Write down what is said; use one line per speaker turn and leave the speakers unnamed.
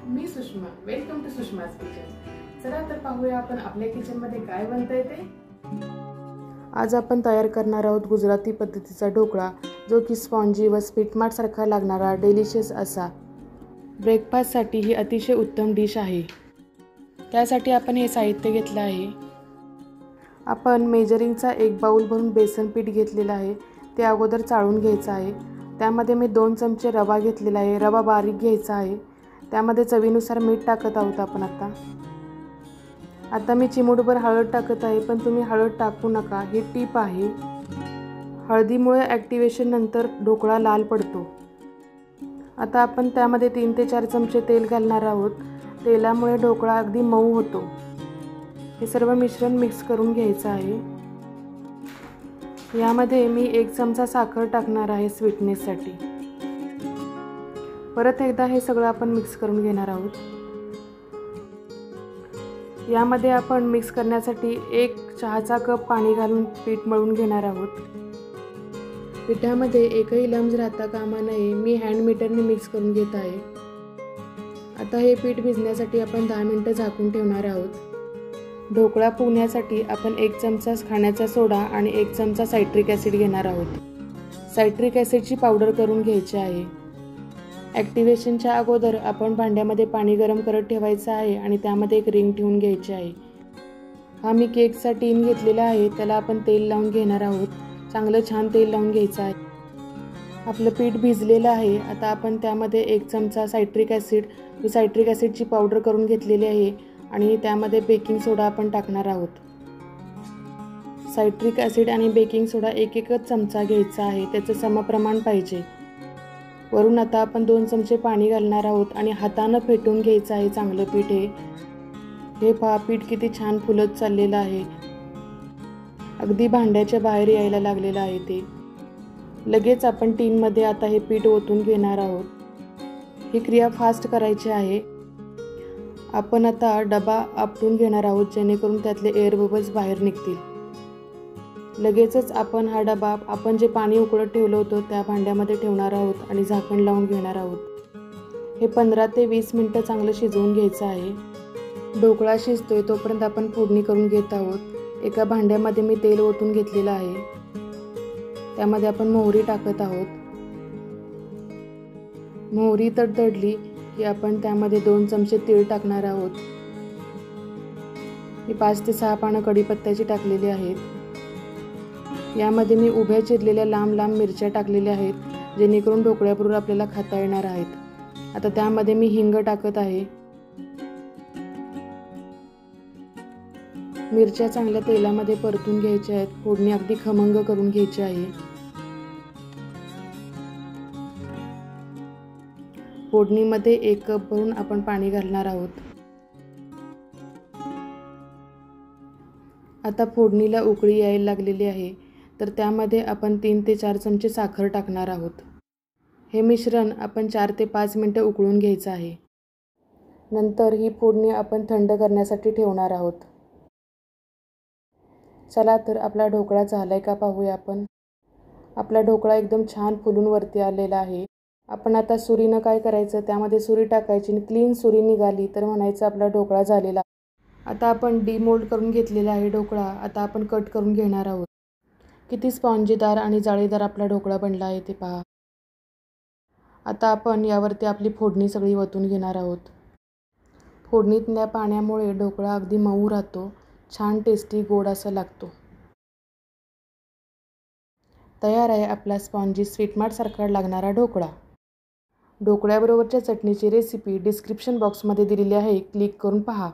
Me Sushma. Welcome to Sushma's kitchen. चला तर पाहूया आपण आपल्या किचन मध्ये काय बनतंय ते. आज आपण तयार करणार आहोत गुजराती पद्धतीचा ढोकळा, जो की स्पॉन्जी व स्वीटमार्ट सारखा लागणारा डिलिशियस असा ब्रेकफास्टसाठी ही अतिशय उत्तम डिश आहे. त्यासाठी आपण हे साहित्य घेतलं आहे. आपण मेजरिंगचा 1 बाउल भरून बेसन पीठ घेतलेलं आहे. ते अगोदर चाळून घ्यायचं आहे. त्यामध्ये मी 2 चमचे रवा घेतलेला आहे. रवा बारीक घ्यायचा आहे. त्यामध्ये चवीनुसार मीठ टाकत आहोत आपण आता मी चिमूटभर हळद टाकत आहे, पण तुम्ही हळद टाकू नका. ही टीप आहे. हळदीमुळे ॲक्टिवेशन नंतर ढोकळा लाल पडतो. आता आपण त्यामध्ये 3 ते 4 चमचे तेल घालणार आहोत. तेलामुळे ढोकळा अगदी मऊ होतो. हे सर्व मिश्रण मिक्स करून घ्यायचं आहे. यामध्ये मी 1 चमचा साखर टाकणार आहे स्वीटनेससाठी. परत एकदा हे सगळं आपण मिक्स करून घेणार आहोत. यामध्ये आपण मिक्स करण्यासाठी 1 चहाचा कप पाणी घालून पीठ मळून घेणार आहोत. पिठामध्ये एकही लम्स राहता कामा नये. मी हँड मीटरने मिक्स करून घेत आहे. आता हे पीठ भिजण्यासाठी आपण 10 मिनिटं झाकून ठेवणार आहोत. ढोकळा फुगण्यासाठी आपण 1 चमचा खाण्याचा सोडा आणि 1 चमचा सायट्रिक ॲसिड घेणार आहोत. सायट्रिक ॲसिडची पावडर करून घ्यायची आहे. ॲक्टिवेशनच्या अगोदर आपण भांड्यामध्ये पाणी गरम करत ठेवायचं आहे आणि त्यामध्ये एक रिंग ठेवून घ्यायची आहे. हा मी केकचा टीन घेतलेला आहे. त्याला आपण तेल लावून घेणार आहोत. चांगलं छान तेल लावून घ्यायचं आहे. आपलं पीठ भिजलेलं आहे. आता आपण त्यामध्ये 1 चमचा सायट्रिक ॲसिडची पावडर करून घेतलेली आहे आणि त्यामध्ये बेकिंग सोडा आपण टाकणार आहोत. सायट्रिक ॲसिड आणि बेकिंग सोडा 1-1च चमचा घ्यायचा आहे. त्याचं समप्रमाण पाहिजे. वरून आता आपण 2 चमचे पाणी घालणार आहोत आणि हातानं फेटून घ्यायचं आहे चांगलं पीठ. हे पहा पीठ किती छान फुलत चाललेलं आहे. अगदी भांड्याच्या बाहेर यायला लागलेलं आहे ते. लगेच आपण टीनमध्ये आता हे पीठ ओतून घेणार आहोत. ही क्रिया फास्ट करायची आहे. आपण आता डबा आपटून घेणार आहोत जेणेकरून त्यातले एअर बबल्स बाहेर निघतील. लगेचच आपण हा डबा आपण जे पाणी उकळत ठेवलं होतं त्या भांड्यामध्ये ठेवणार आहोत आणि झाकण लावून घेणार आहोत. हे 15 ते 20 मिनिटं चांगलं शिजवून घ्यायचं आहे. ढोकळा शिजतोय तोपर्यंत आपण फोडणी करून घेत आहोत. एका भांड्यामध्ये मी तेल ओतून घेतलेलं आहे. त्यामध्ये आपण मोहरी टाकत आहोत. मोहरी तडतडली की आपण त्यामध्ये 2 चमचे तीळ टाकणार आहोत. मी 5 ते 6 पानं कढीपत्त्याची टाकलेली आहेत. यामध्ये मी उभ्या चिरलेल्या लांब लांब मिरच्या टाकलेल्या आहेत, जेणेकरून ढोकळ्याबरोबर आपल्याला खाता येणार आहेत. आता त्यामध्ये मी हिंग टाकत आहे. मिरच्या चांगल्या तेलामध्ये परतून घ्यायच्या आहेत. फोडणी अगदी खमंग करून घ्यायची आहे. फोडणीमध्ये 1 कप भरून आपण पाणी घालणार आहोत. आता फोडणीला उकळी यायला लागलेली आहे, तर त्यामध्ये आपण 3 ते 4 चमचे साखर टाकणार आहोत. हे मिश्रण आपण 4 ते 5 मिनिटं उकळून घ्यायचं आहे. नंतर ही फोडणी आपण थंड करण्यासाठी ठेवणार आहोत. चला तर आपला ढोकळा झालाय का पाहूया आपण. आपला ढोकळा एकदम छान फुलून वरती आलेला आहे. आपण आता सुरीनं काय करायचं, त्यामध्ये सुरी टाकायची आणि क्लीन सुरी निघाली तर म्हणायचं आपला ढोकळा झालेला. आता आपण डिमोल्ड करून घेतलेला आहे ढोकळा. आता आपण कट करून घेणार आहोत. किती स्पॉन्जीदार आणि जाळीदार आपला ढोकळा बनला आहे ते पहा. आता आपण यावरती आपली फोडणी सगळी ओतून घेणार आहोत. फोडणीतल्या पाण्यामुळे ढोकळा अगदी मऊ राहतो. छान टेस्टी गोड असा लागतो. तयार आहे आपला स्पॉन्जी स्वीटमार्ट सारखा लागणारा ढोकळा. ढोकळ्याबरोबरच्या चटणीची रेसिपी डिस्क्रिप्शन बॉक्समध्ये दिलेली आहे. क्लिक करून पहा.